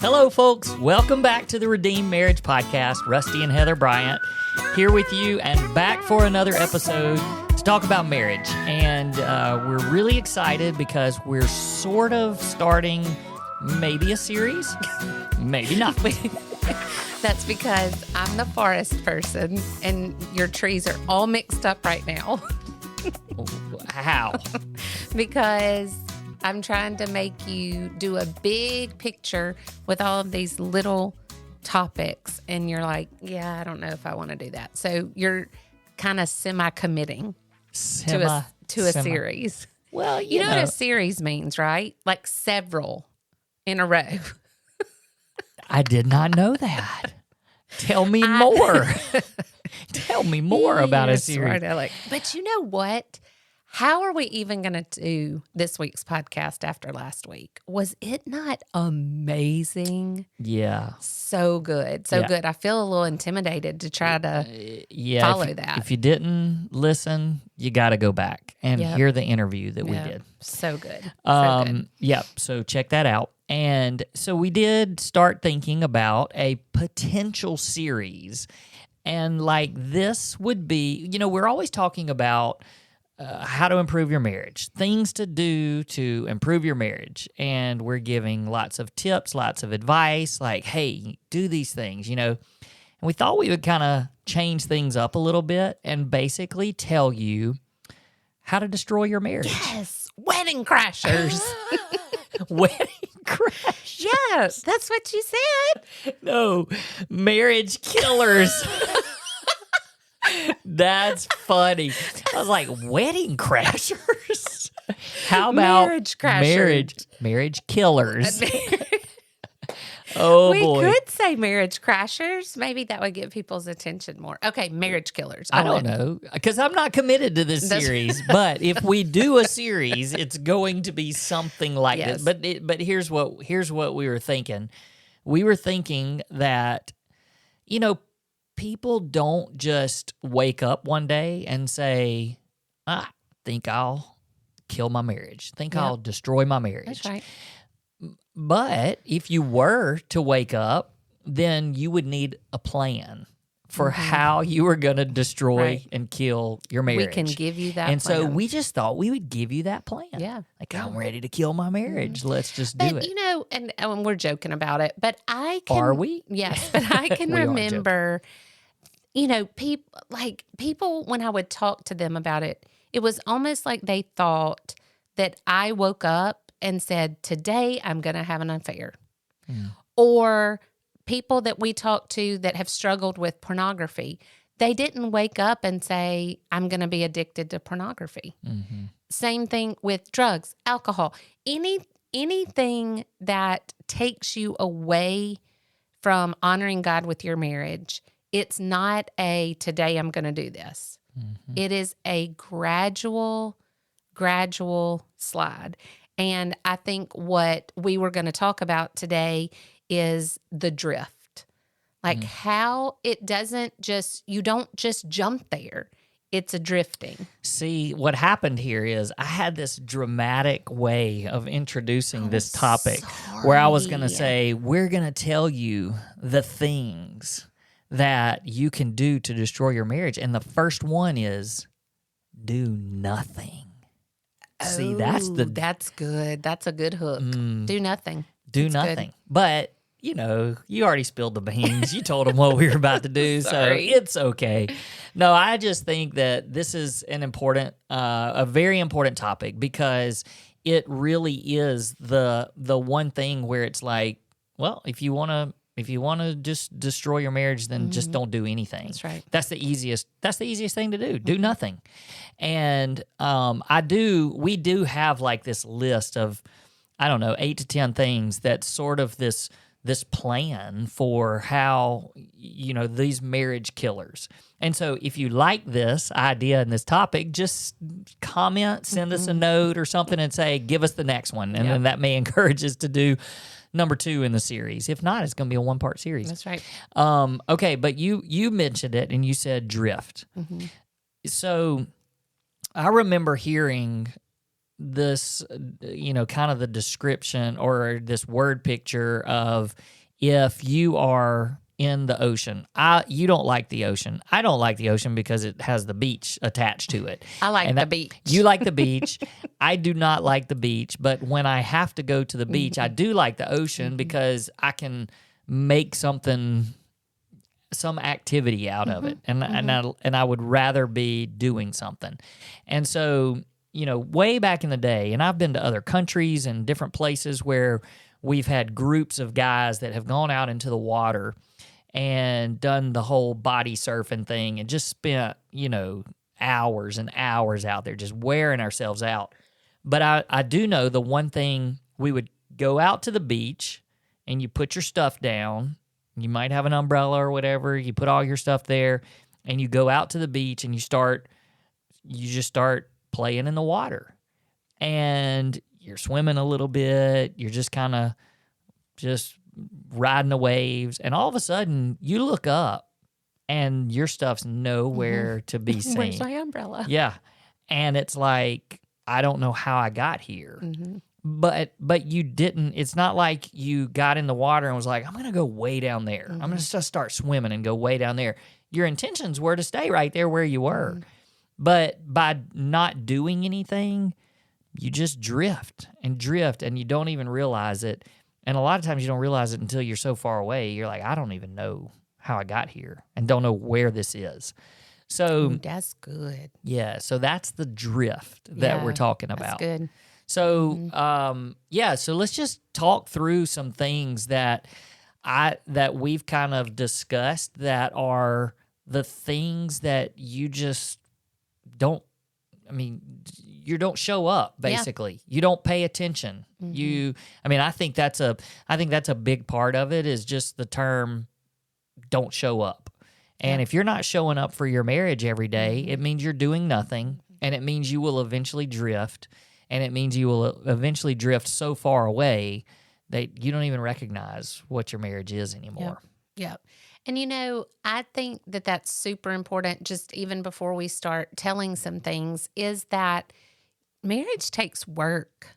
Hello, folks. Welcome back to the Redeemed Marriage Podcast. Rusty and Heather Bryant here with you and back for another episode to talk about marriage. And we're really excited because we're sort of starting maybe a series, maybe not. That's because I'm the forest person and your trees are all mixed up right now. How? Because I'm trying to make you do a big picture with all of these little topics. And you're like, yeah, I don't know if I want to do that. So you're kind of semi-committing to a series. Well, you know what a series means, right? Like several in a row. I did not know that. Tell me more. Tell me more about a series. But you know what? How are we even going to do this week's podcast after last week? Was it not amazing? Yeah. So good. So good. I feel a little intimidated to try to follow that. If you didn't listen, you got to go back and hear the interview that we did. So good. Yep. So check that out. And so we did start thinking about a potential series. And like this would be, we're always talking about how to improve your marriage, things to do to improve your marriage. And we're giving lots of tips, lots of advice, like, hey, do these things, And we thought we would kind of change things up a little bit and basically tell you how to destroy your marriage. Yes, wedding crashers. Wedding crashers. Yes, that's what you said. No, marriage killers. That's funny. I was like, wedding crashers? How about marriage crashers? Marriage killers. Oh, boy. We could say marriage crashers. Maybe that would get people's attention more. Okay, marriage killers. I don't know, because I'm not committed to this series. But if we do a series, it's going to be something like this. But here's what we were thinking. We were thinking that, people don't just wake up one day and say, I think I'll kill my marriage. I'll destroy my marriage. That's right. But if you were to wake up, then you would need a plan for how you were going to destroy and kill your marriage. We can give you that and plan. so we just thought we would give you that plan. Yeah. Like, I'm ready to kill my marriage. Let's just do it. And we're joking about it, but I can... Are we? Yes, but I can remember, people, when I would talk to them about it, it was almost like they thought that I woke up and said, today I'm going to have an affair. Or people that we talk to that have struggled with pornography, they didn't wake up and say, I'm going to be addicted to pornography. Mm-hmm. Same thing with drugs, alcohol, anything that takes you away from honoring God with your marriage. It's not today I'm going to do this. Mm-hmm. It is a gradual slide. And I think what we were going to talk about today is the drift. Like how it doesn't you don't just jump there. It's a drifting. See, what happened here is I had this dramatic way of introducing this topic where I was going to say, we're going to tell you the things that you can do to destroy your marriage. And the first one is do nothing. See, that's good. That's a good hook. Do nothing. Do nothing. Good. But, you already spilled the beans. You told them what we were about to do, so it's okay. No, I just think that this is a very important topic because it really is the one thing where it's like, well, if you want to just destroy your marriage, then just don't do anything. That's right. That's the easiest thing to do. Do nothing. And we do have like this list of, 8 to 10 things that's sort of this plan for how, these marriage killers. And so if you like this idea and this topic, just comment, send us a note or something and say, give us the next one. And then that may encourage us to do number 2 in the series. If not, it's going to be a 1-part series. That's right. Okay, but you mentioned it and you said drift. Mm-hmm. So I remember hearing this, kind of the description or this word picture of if you are in the ocean. You don't like the ocean. I don't like the ocean because it has the beach attached to it. I like the beach. You like the beach. I do not like the beach, but when I have to go to the beach, I do like the ocean because I can make some activity out of it, and I would rather be doing something. And so, way back in the day, and I've been to other countries and different places where we've had groups of guys that have gone out into the water and done the whole body surfing thing and just spent, hours and hours out there just wearing ourselves out. But I do know the one thing, we would go out to the beach and you put your stuff down. You might have an umbrella or whatever. You put all your stuff there and you go out to the beach and you just start playing in the water. And you're swimming a little bit. You're just kind of just riding the waves. And all of a sudden you look up and your stuff's nowhere to be seen. Where's my umbrella? Yeah. And it's like, I don't know how I got here. But you didn't. It's not like you got in the water and was like, I'm going to go way down there. I'm going to just start swimming and go way down there. Your intentions were to stay right there where you were. But by not doing anything, you just drift and you don't even realize it. And a lot of times you don't realize it until you're so far away. You're like, I don't even know how I got here and don't know where this is. So that's good. Yeah. So that's the drift that we're talking about. That's good. So, so let's just talk through some things that we've kind of discussed that are the things that you just don't, you don't show up, basically. You don't pay attention. I think that's a big part of it is just the term don't show up. And if you're not showing up for your marriage every day, it means you're doing nothing, and it means you will eventually drift. And it means you will eventually drift so far away that you don't even recognize what your marriage is anymore. Yep. And, I think that that's super important, just even before we start telling some things, is that marriage takes work.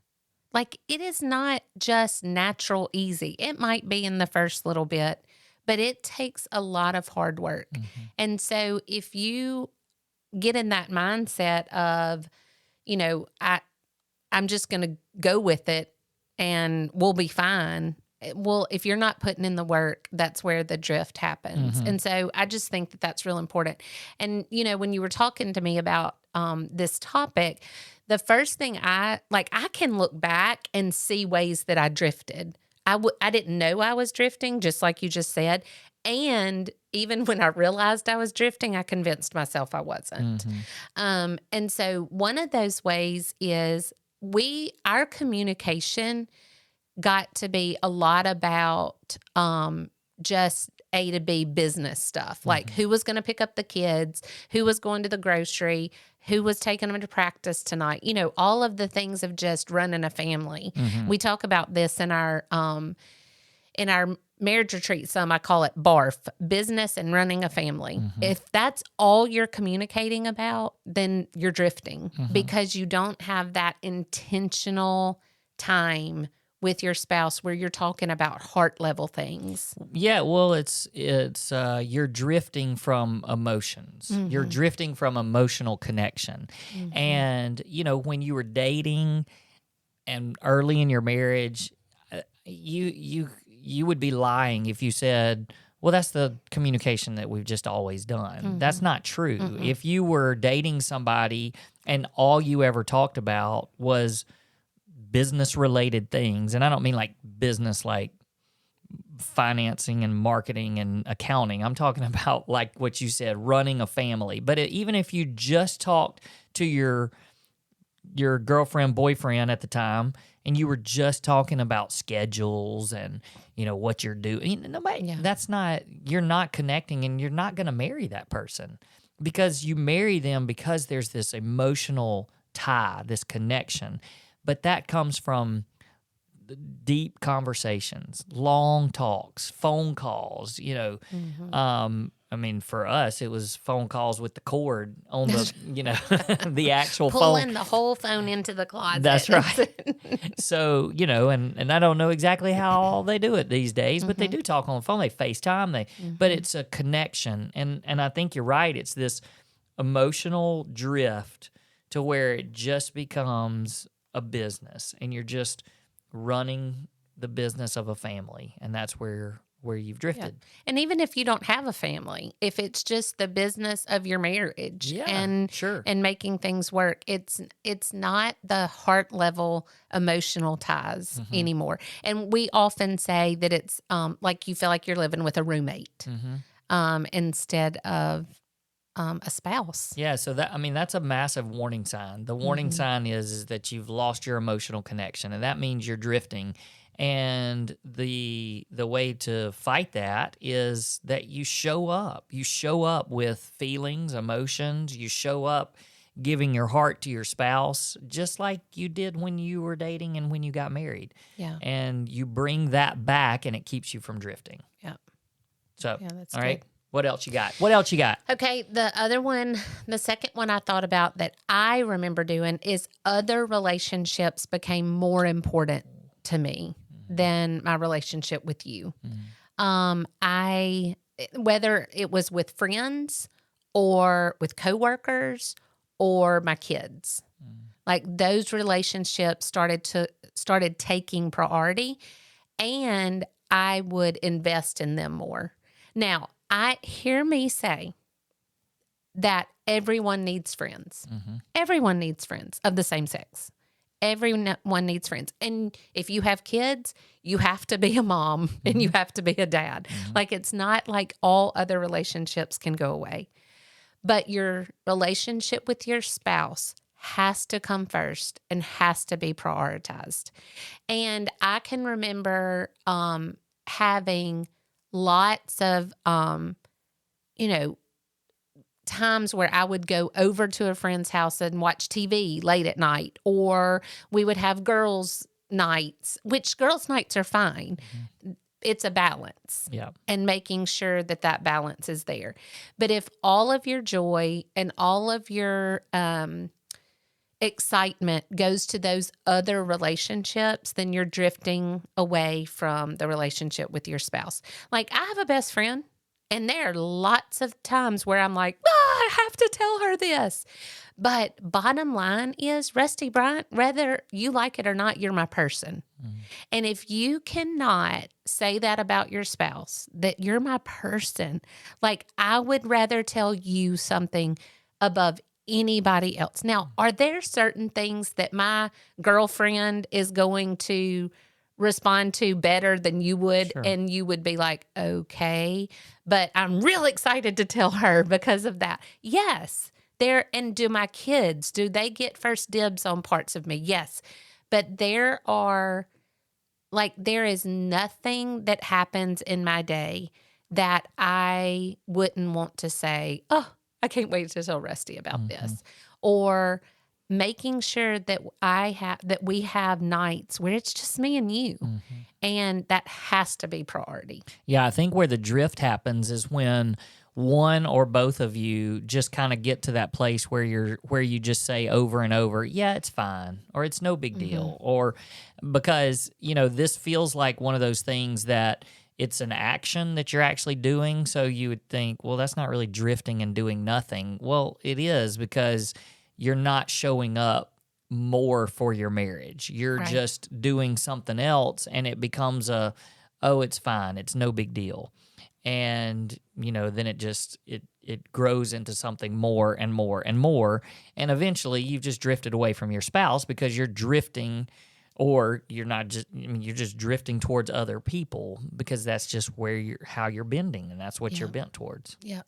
Like, it is not just natural, easy. It might be in the first little bit, but it takes a lot of hard work. And so if you get in that mindset of, I'm just going to go with it and we'll be fine. Well, if you're not putting in the work, that's where the drift happens. And so I just think that that's real important. And, when you were talking to me about this topic, the first thing I can look back and see ways that I drifted. I didn't know I was drifting, just like you just said. And even when I realized I was drifting, I convinced myself I wasn't. And so one of those ways is our communication got to be a lot about just A to B business stuff, like who was going to pick up the kids, who was going to the grocery, who was taking them to practice tonight, all of the things of just running a family. We talk about this in our marriage retreat. I call it BARF, business and running a family. If that's all you're communicating about, then you're drifting because you don't have that intentional time with your spouse where you're talking about heart level things. Yeah, well, it's you're drifting from emotions. You're drifting from emotional connection. And, when you were dating and early in your marriage, you would be lying if you said, well, that's the communication that we've just always done. That's not true. If you were dating somebody and all you ever talked about was business-related things, and I don't mean like business like financing and marketing and accounting. I'm talking about like what you said, running a family. But even if you just talked to your girlfriend, boyfriend at the time, and you were just talking about schedules and, what you're doing, you're not connecting, and you're not going to marry that person because you marry them because there's this emotional tie, this connection. But that comes from deep conversations, long talks, phone calls, I mean, for us, it was phone calls with the cord on the, the actual Pulling phone. the whole phone into the closet. That's right. So, and I don't know exactly how they do it these days, but they do talk on the phone. They FaceTime. But it's a connection. And I think you're right. It's this emotional drift to where it just becomes a business, and you're just running the business of a family, and that's where you've drifted. Yeah. And even if you don't have a family, if it's just the business of your marriage and making things work, it's not the heart level emotional ties anymore. And we often say that it's like you feel like you're living with a roommate instead of a spouse. Yeah, so that's a massive warning sign. The warning sign is that you've lost your emotional connection, and that means you're drifting. And the way to fight that is that you show up. You show up with feelings, emotions. You show up giving your heart to your spouse, just like you did when you were dating and when you got married. Yeah. And you bring that back, and it keeps you from drifting. Yeah. So, that's all good. right. What else you got? Okay, the other one, the second one I thought about that I remember doing is other relationships became more important to me than my relationship with you. Whether it was with friends or with coworkers or my kids, like those relationships started taking priority, and I would invest in them more. Now, hear me say that everyone needs friends. Everyone needs friends of the same sex. Everyone needs friends. And if you have kids, you have to be a mom and you have to be a dad. Like, it's not like all other relationships can go away. But your relationship with your spouse has to come first and has to be prioritized. And I can remember having lots of, times where I would go over to a friend's house and watch TV late at night, or we would have girls' nights, which girls' nights are fine. It's a balance. Yeah. And making sure that balance is there. But if all of your joy and all of your excitement goes to those other relationships, then you're drifting away from the relationship with your spouse. Like, I have a best friend, and there are lots of times where I'm like, I have to tell her this. But bottom line is, Rusty Bryant, whether you like it or not, you're my person. And if you cannot say that about your spouse, that you're my person, like, I would rather tell you something above anybody else. Now, are there certain things that my girlfriend is going to respond to better than you would? Sure. And you would be like, okay, but I'm real excited to tell her because of that. Yes. And do my kids, do they get first dibs on parts of me? Yes. But there is nothing that happens in my day that I wouldn't want to say, oh, I can't wait to tell Rusty about this. Or making sure that we have nights where it's just me and you. And that has to be priority. Yeah, I think where the drift happens is when one or both of you just kind of get to that place where you just say over and over, yeah, it's fine, or it's no big deal, or because, this feels like one of those things that it's an action that you're actually doing. So you would think, well, that's not really drifting and doing nothing. Well, it is, because you're not showing up more for your marriage. You're just doing something else, and it becomes it's fine, it's no big deal. And, then it grows into something more and more and more. And eventually you've just drifted away from your spouse because you're drifting, or you're not just, you're just drifting towards other people, because that's just how you're bending, and that's what you're bent towards. Yeah.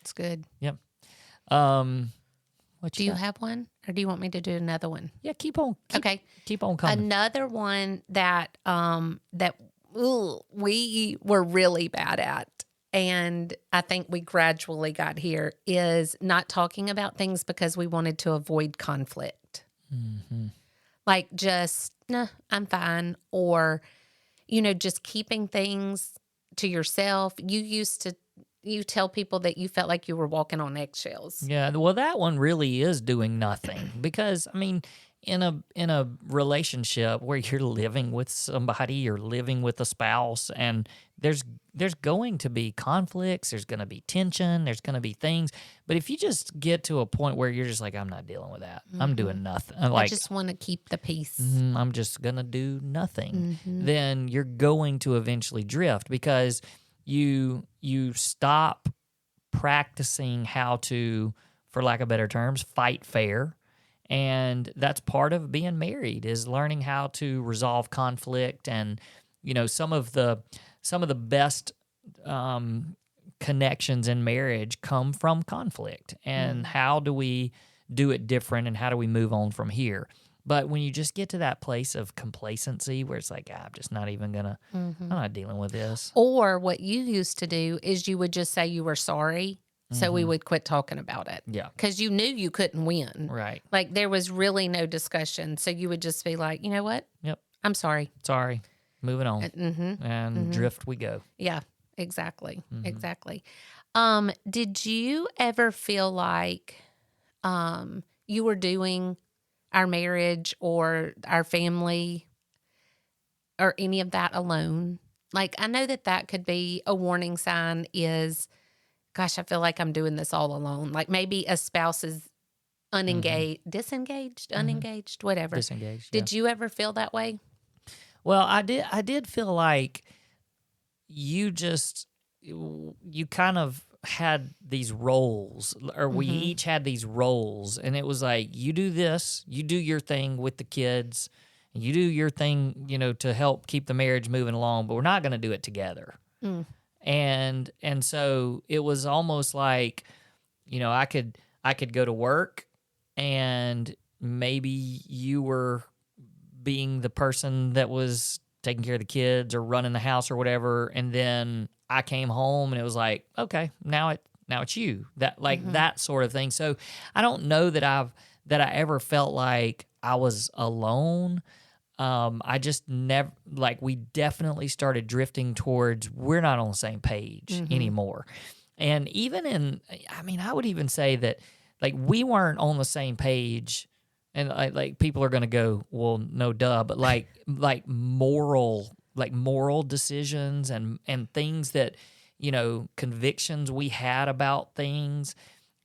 It's good. Yep. Do you have one, or do you want me to do another one? Yeah, keep on coming. Another one that we were really bad at, and I think we gradually got here, is not talking about things because we wanted to avoid conflict. Like, just, nah, I'm fine. Or, just keeping things to yourself. You used to, you tell people that you felt like you were walking on eggshells. Yeah, well, that one really is doing nothing because I mean, in a relationship where you're living with somebody, you're living with a spouse, and there's going to be conflicts, there's going to be tension, there's going to be things. But if you just get to a point where you're just like, I'm not dealing with that, I'm doing nothing. I just want to keep the peace. I'm just gonna do nothing. Then you're going to eventually drift because you stop practicing how to, for lack of better terms, fight fair. And that's part of being married is learning how to resolve conflict. And, some of the best connections in marriage come from conflict. And how do we do it different and how do we move on from here? But when you just get to that place of complacency where it's like, I'm just not even gonna, I'm not dealing with this. Or what you used to do is you would just say you were sorry. So we would quit talking about it. Yeah. Because you knew you couldn't win. Right. Like there was really no discussion. So you would just be like, you know what? Yep. I'm sorry. Sorry. Moving on. And drift we go. Yeah, exactly. Exactly. Did you ever feel like you were doing our marriage or our family or any of that alone? Like I know that could be a warning sign is, gosh, I feel like I'm doing this all alone. Like maybe a spouse is unengaged, unengaged, whatever. Disengaged. Did you ever feel that way? Well, I did feel like you kind of had these roles, or we each had these roles, and it was like, you do this, you do your thing with the kids, you do your thing, to help keep the marriage moving along, but we're not going to do it together. And so it was almost like, I could go to work and maybe you were being the person that was taking care of the kids or running the house or whatever. And then I came home and it was like, okay, now it's you, that that sort of thing. So I don't know that I ever felt like I was alone. I just never, we definitely started drifting towards, we're not on the same page anymore. And even I would even say that we weren't on the same page, and people are going to go, well, no duh, but moral decisions and things that, convictions we had about things.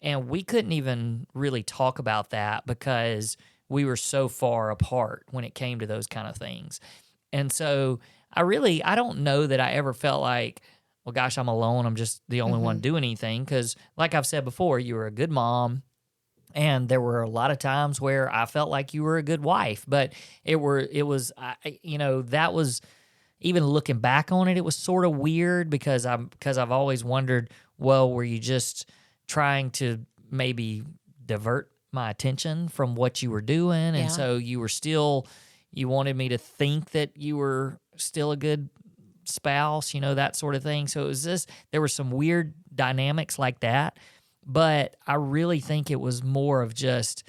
And we couldn't even really talk about that because we were so far apart when it came to those kind of things. And so I don't know that I ever felt like, well, gosh, I'm alone. I'm just the only one doing anything. Because like I've said before, you were a good mom. And there were a lot of times where I felt like you were a good wife. But that was, even looking back on it, it was sort of weird because I've always wondered, well, were you just trying to maybe divert my attention from what you were doing? And so you wanted me to think that you were still a good spouse, that sort of thing. So it was there were some weird dynamics like that, but I really think it was more of just,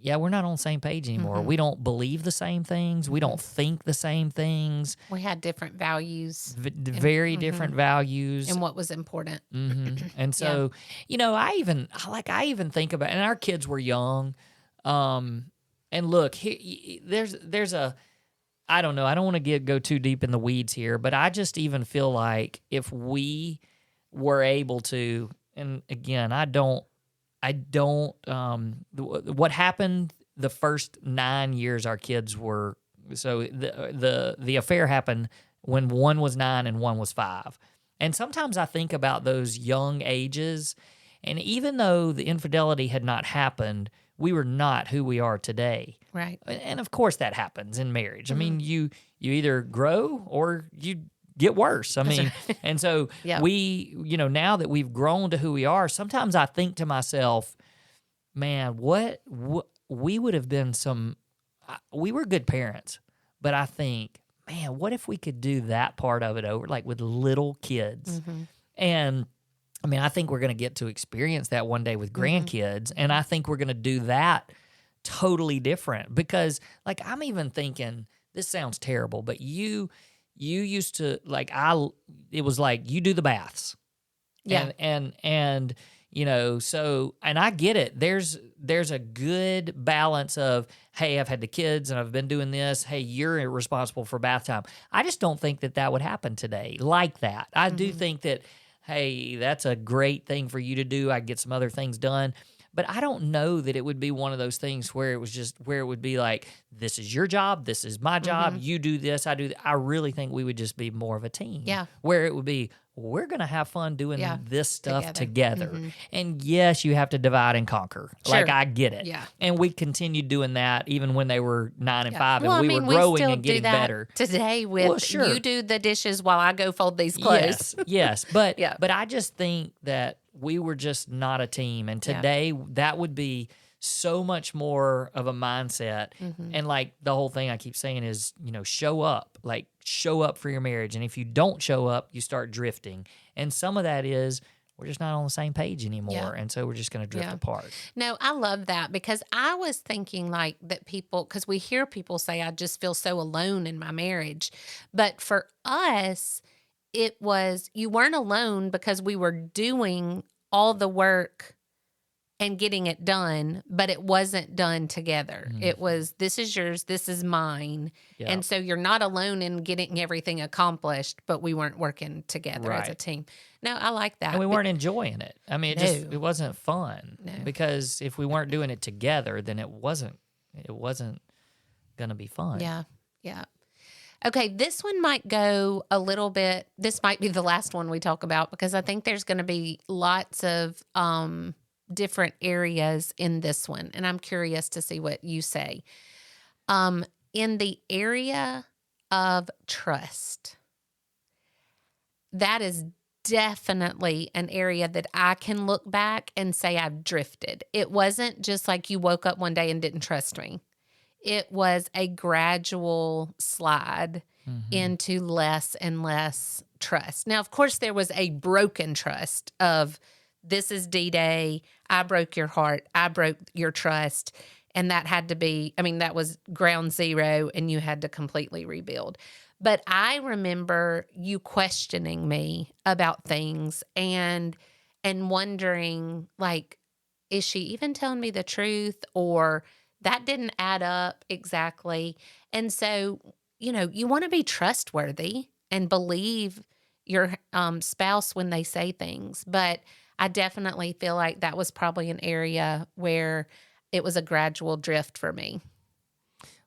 we're not on the same page anymore. We don't believe the same things. We don't think the same things. We had different values. Very different values. And what was important. And so, I even think about, and our kids were young. And look, there's I don't know, I don't want to go too deep in the weeds here, but I just even feel like if we were able to, and again, what happened the first 9 years our kids were, so the affair happened when one was 9 and one was 5. And sometimes I think about those young ages, and even though the infidelity had not happened, we were not who we are today. Right. And of course that happens in marriage. I mean, you either grow or you get worse. I mean, and so we, now that we've grown to who we are, sometimes I think to myself, man, what we would have been we were good parents, but I think, man, what if we could do that part of it over, with little kids? And I mean, I think we're going to get to experience that one day with grandkids, and I think we're going to do that totally different because, I'm even thinking, this sounds terrible, but you used to, it was like you do the baths, Yeah. And you know, so, and I get it. There's a good balance of, hey, I've had the kids and I've been doing this. Hey, you're responsible for bath time. I just don't think that would happen today like that. I do think that, hey, that's a great thing for you to do. I get some other things done. But I don't know that it would be one of those things where it would be like, this is your job, this is my job, you do this, I do that. I really think we would just be more of a team. Yeah. Where it would be, we're going to have fun doing this stuff together. Mm-hmm. And yes, you have to divide and conquer. Sure. Like, I get it. Yeah. And we continued doing that even when they were 9 and 5, and well, we were growing and getting that better. Today with you do the dishes while I go fold these clothes. Yes. But, Yeah. but I just think that we were just not a team. And today that would be so much more of a mindset. And like the whole thing I keep saying is, you know, show up for your marriage. And if you don't show up, you start drifting. And some of that is we're just not on the same page anymore. Yeah. And so we're just going to drift apart. No, I love that, because I was thinking like that people, because we hear people say, I just feel so alone in my marriage. But for us, it was, you weren't alone because we were doing all the work and getting it done, but it wasn't done together. It was, this is yours, this is mine. Yep. And so you're not alone in getting everything accomplished, but we weren't working together as a Right. team. No, I like that. And we weren't enjoying it. I mean, it No. wasn't fun. No. Because if we weren't doing it together, then it wasn't going to be fun. Yeah. Yeah. Okay, this one might go a little bit, this might be the last one we talk about, because I think there's going to be lots of different areas in this one, and I'm curious to see what you say. In the area of trust, that is definitely an area that I can look back and say I've drifted. It wasn't just like you woke up one day and didn't trust me. It was a gradual slide into less and less trust. Now, of course, there was a broken trust of, this is D-Day, I broke your heart, I broke your trust, and that had to be, I mean, that was ground zero, and you had to completely rebuild. But I remember you questioning me about things and wondering, like, is she even telling me the truth, or that didn't add up exactly. And so, you know, you want to be trustworthy and believe your spouse when they say things. But I definitely feel like that was probably an area where it was a gradual drift for me.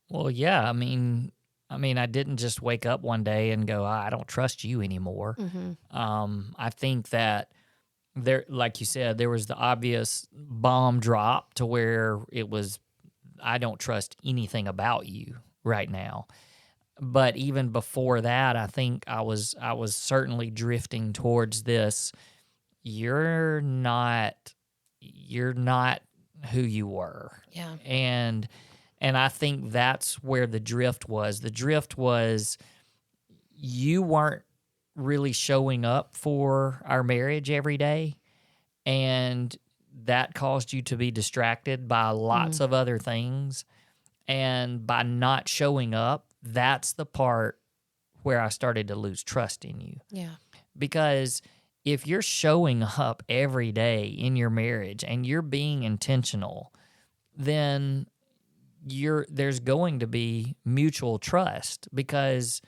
Well, yeah. I mean, I didn't just wake up one day and go, I don't trust you anymore. I think that there, like you said, there was the obvious bomb drop to where it was, I don't trust anything about you right now. But even before that, I think I was certainly drifting towards this. You're not who you were. Yeah. And I think that's where the drift was. The drift was you weren't really showing up for our marriage every day, and that caused you to be distracted by lots of other things. And by not showing up, that's the part where I started to lose trust in you. Yeah. Because if you're showing up every day in your marriage and you're being intentional, then there's going to be mutual trust, because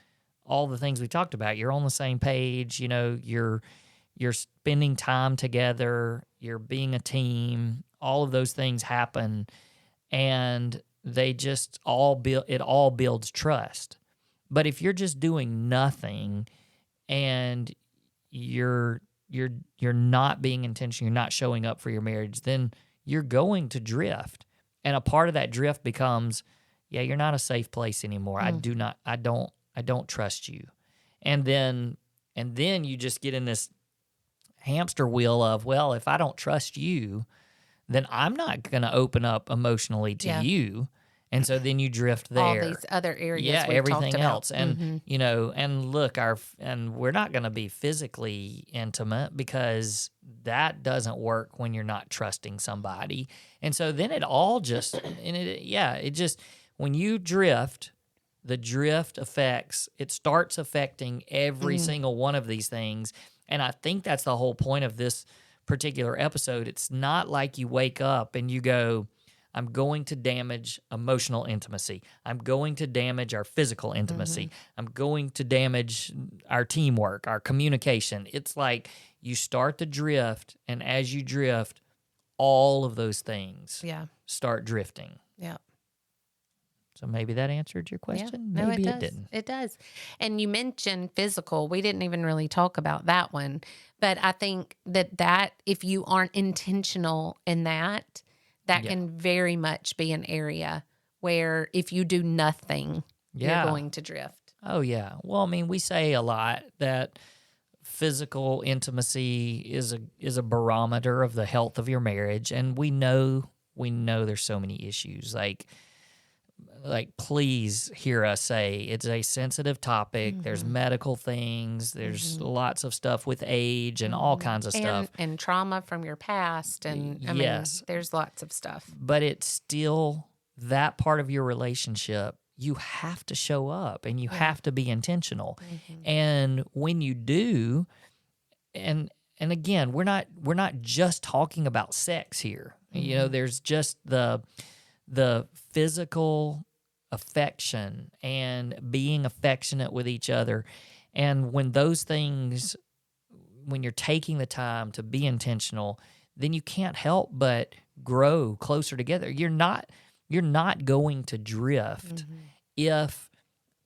all the things we talked about, you're on the same page, you know, you're spending time together, you're being a team, all of those things happen, and they just all builds trust. But if you're just doing nothing and you're not being intentional, you're not showing up for your marriage, then you're going to drift. And a part of that drift becomes, yeah, you're not a safe place anymore. I don't trust you. And then you just get in this hamster wheel of, well, if I don't trust you, then I'm not going to open up emotionally to you. And so then you drift there. All these other areas we've everything talked about. else. And, you know, and look, and we're not going to be physically intimate, because that doesn't work when you're not trusting somebody. And so then it all just, when you drift, the drift it starts affecting every single one of these things. And I think that's the whole point of this particular episode. It's not like you wake up and you go, I'm going to damage emotional intimacy. I'm going to damage our physical intimacy. I'm going to damage our teamwork, our communication. It's like you start to drift, and as you drift, all of those things start drifting. Yeah. So maybe that answered your question. No, Maybe it does. didn't. It does. And you mentioned physical. We didn't even really talk about that one. But I think that if you aren't intentional in that can very much be an area where if you do nothing, you're going to drift. Oh, yeah. Well, I mean, we say a lot that physical intimacy is a barometer of the health of your marriage, and we know there's so many issues. Like please hear us say it's a sensitive topic. There's medical things. There's lots of stuff with age and all kinds of stuff. And trauma from your past. And I mean, there's lots of stuff. But it's still that part of your relationship. You have to show up and you have to be intentional. And when you do, and again, we're not just talking about sex here. You know, there's just the physical affection and being affectionate with each other. And when those things, when you're taking the time to be intentional, then you can't help but grow closer together. You're not going to drift if,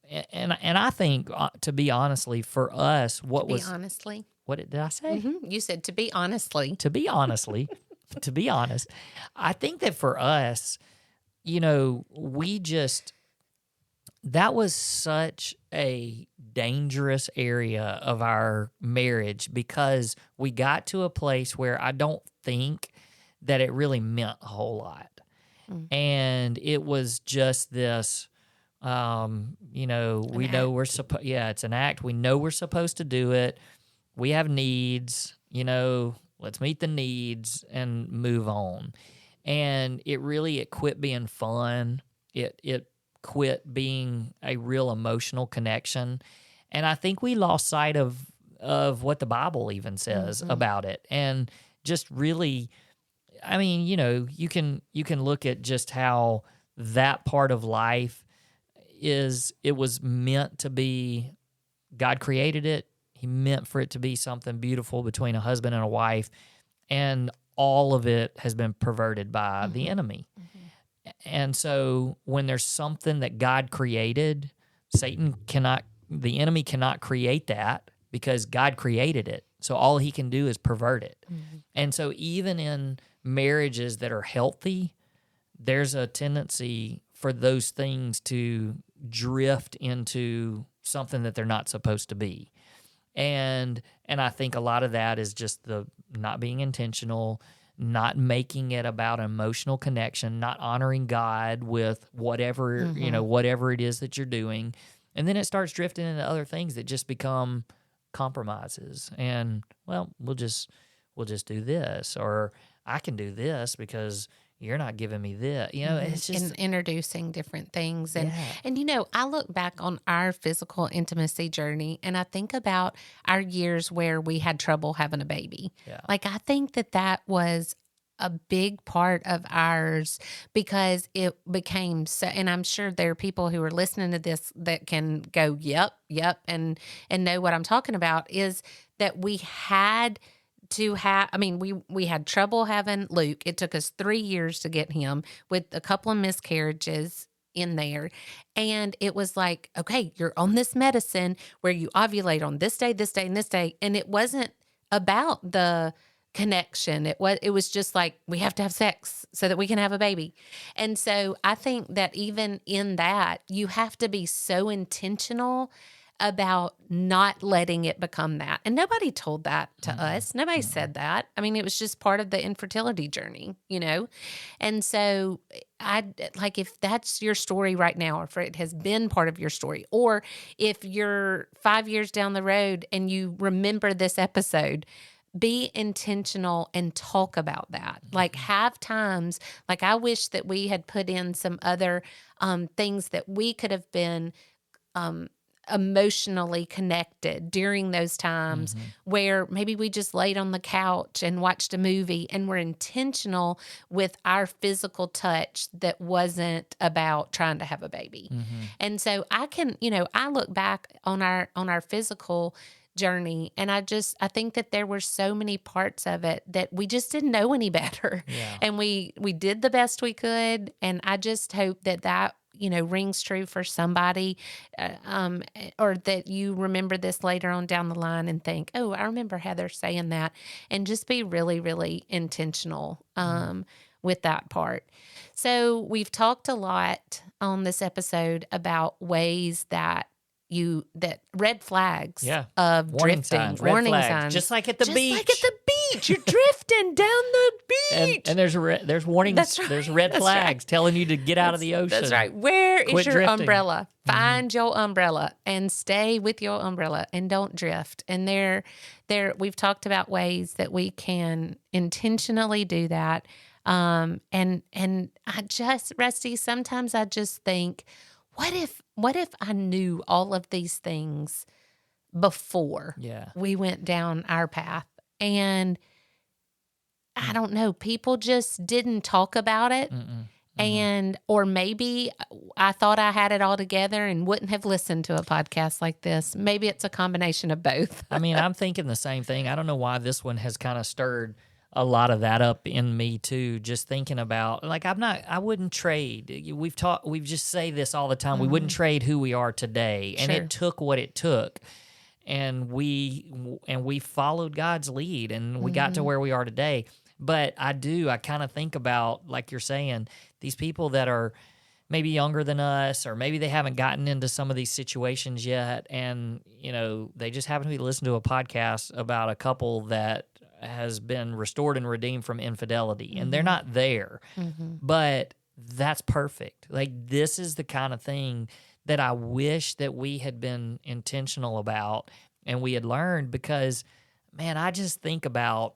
and I think, to be honestly, for us, what did I say? You said to be honestly. To be honestly, to be honest, I think that for us, you know, that was such a dangerous area of our marriage because we got to a place where I don't think that it really meant a whole lot. And it was just this, you know, we know we're supposed, it's an act. We know we're supposed to do it. We have needs, you know, let's meet the needs and move on. And it quit being fun. It quit being a real emotional connection. And I think we lost sight of what the Bible even says about it. And just really, I mean, you know, you can look at just how that part of life it was meant to be. God created it. He meant for it to be something beautiful between a husband and a wife. And all of it has been perverted by the enemy. And so when there's something that God created, the enemy cannot create that because God created it. So all he can do is pervert it. And so even in marriages that are healthy, there's a tendency for those things to drift into something that they're not supposed to be. And I think a lot of that is just the not being intentional, not making it about emotional connection, not honoring God with whatever, you know, whatever it is that you're doing. And then it starts drifting into other things that just become compromises. And, well, we'll just do this, or I can do this because you're not giving me this. You know, it's just introducing different things. And you know, I look back on our physical intimacy journey and I think about our years where we had trouble having a baby. Like, I think that was a big part of ours because it became so, and I'm sure there are people who are listening to this that can go, yep, and know what I'm talking about, is that we had to have, I mean, we had trouble having Luke. It took us 3 years to get him with a couple of miscarriages in there. And it was like, okay, you're on this medicine where you ovulate on this day, this day, and this day. And it wasn't about the connection. It was just like, we have to have sex so that we can have a baby. And so I think that even in that, you have to be so intentional about not letting it become that. And nobody told that to us. Nobody said that. I mean, it was just part of the infertility journey, you know? And so if that's your story right now, or if it has been part of your story, or if you're 5 years down the road and you remember this episode, be intentional and talk about that. Like, have times, like, I wish that we had put in some other things that we could have been emotionally connected during those times where maybe we just laid on the couch and watched a movie and were intentional with our physical touch that wasn't about trying to have a baby. And so I can, I look back on our physical journey, and I think that there were so many parts of it that we just didn't know any better. Yeah. And we did the best we could, and I just hope that rings true for somebody, or that you remember this later on down the line and think, oh, I remember Heather saying that, and just be really, really intentional with that part. So we've talked a lot on this episode about ways that red flags of warning drifting, signs, warning red flags. signs, Just like at the beach. Like at the beach, you're drifting down the beach, and there's warnings. That's right. There's red flags telling you to get out of the ocean. That's right. Where is your drifting. umbrella? Find your umbrella and stay with your umbrella and don't drift. And we've talked about ways that we can intentionally do that. And Rusty, sometimes I just think, what if I knew all of these things before we went down our path? And I don't know, people just didn't talk about it. Or maybe I thought I had it all together and wouldn't have listened to a podcast like this. Maybe it's a combination of both. I mean, I'm thinking the same thing. I don't know why this one has kind of stirred a lot of that up in me too. Just thinking about, like, I wouldn't trade. We just say this all the time. We wouldn't trade who we are today. And it took what it took. And we followed God's lead, and we got to where we are today. But I kind of think about, like you're saying, these people that are maybe younger than us, or maybe they haven't gotten into some of these situations yet. And, they just happen to be listening to a podcast about a couple that has been restored and redeemed from infidelity, and they're not there. But that's perfect. Like, this is the kind of thing that I wish that we had been intentional about and we had learned, because, man, I just think about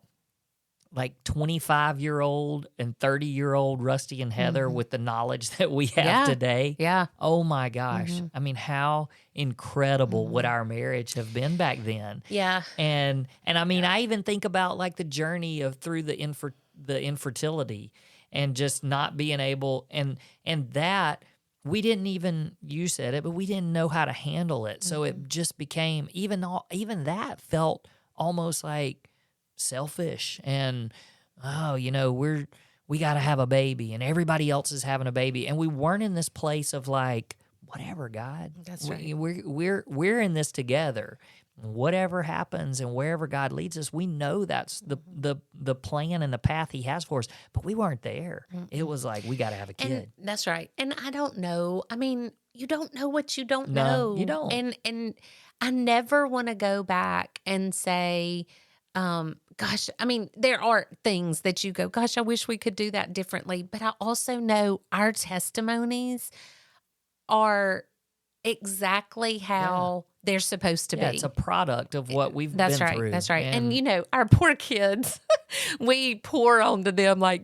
like 25-year-old and 30-year-old Rusty and Heather with the knowledge that we have today. Yeah. Oh my gosh. I mean, how incredible would our marriage have been back then? Yeah. And I mean, I even think about like the journey of through the infertility and just not being able, and that we didn't even, you said it, but we didn't know how to handle it. So it just became, even that felt almost like selfish, and we got to have a baby, and everybody else is having a baby, and we weren't in this place of like, whatever, God, that's right, we're in this together. Whatever happens and wherever God leads us, we know that's the plan and the path He has for us. But we weren't there. It was like, we got to have a kid. And that's right. And I don't know. I mean, you don't know what you don't know. You don't. And I never want to go back and say, gosh, I mean, there are things that you go, gosh, I wish we could do that differently. But I also know our testimonies are exactly how they're supposed to be. It's a product of what we've been through. That's right. And our poor kids, we pour onto them like,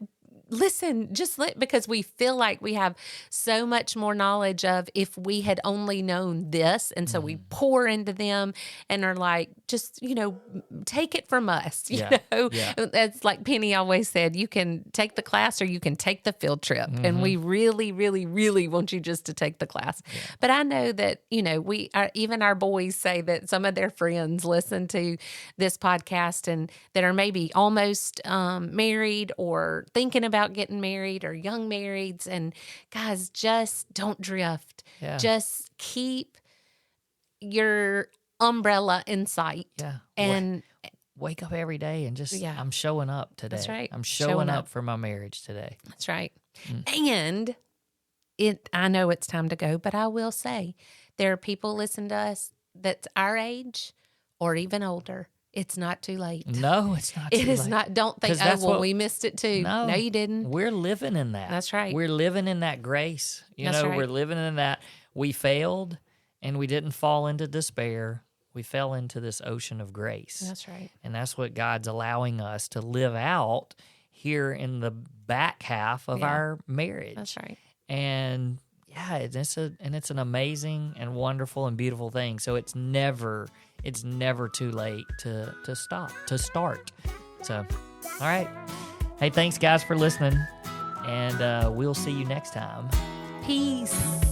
listen, because we feel like we have so much more knowledge of if we had only known this. And so we pour into them and are like, just, take it from us. You know, that's like Penny always said, you can take the class or you can take the field trip. And we really, really, really want you just to take the class. Yeah. But I know that, even our boys say that some of their friends listen to this podcast and that are maybe almost married or thinking about getting married or young marrieds. And guys, just don't drift. Yeah. Just keep your umbrella in sight. Yeah. And wake up every day and just, I'm showing up today. That's right. I'm showing up for my marriage today. That's right. And I know it's time to go, but I will say there are people listening to us that's our age or even older. It's not too late. No, it's not too late. It is not. Don't think, we missed it too. No, you didn't. We're living in that. That's right. We're living in that grace. We're living in that. We failed and we didn't fall into despair. We fell into this ocean of grace. That's right. And that's what God's allowing us to live out here in the back half of our marriage. That's right. And yeah, it's an amazing and wonderful and beautiful thing. So it's never too late to start. So, all right. Hey, thanks guys for listening, and we'll see you next time. Peace.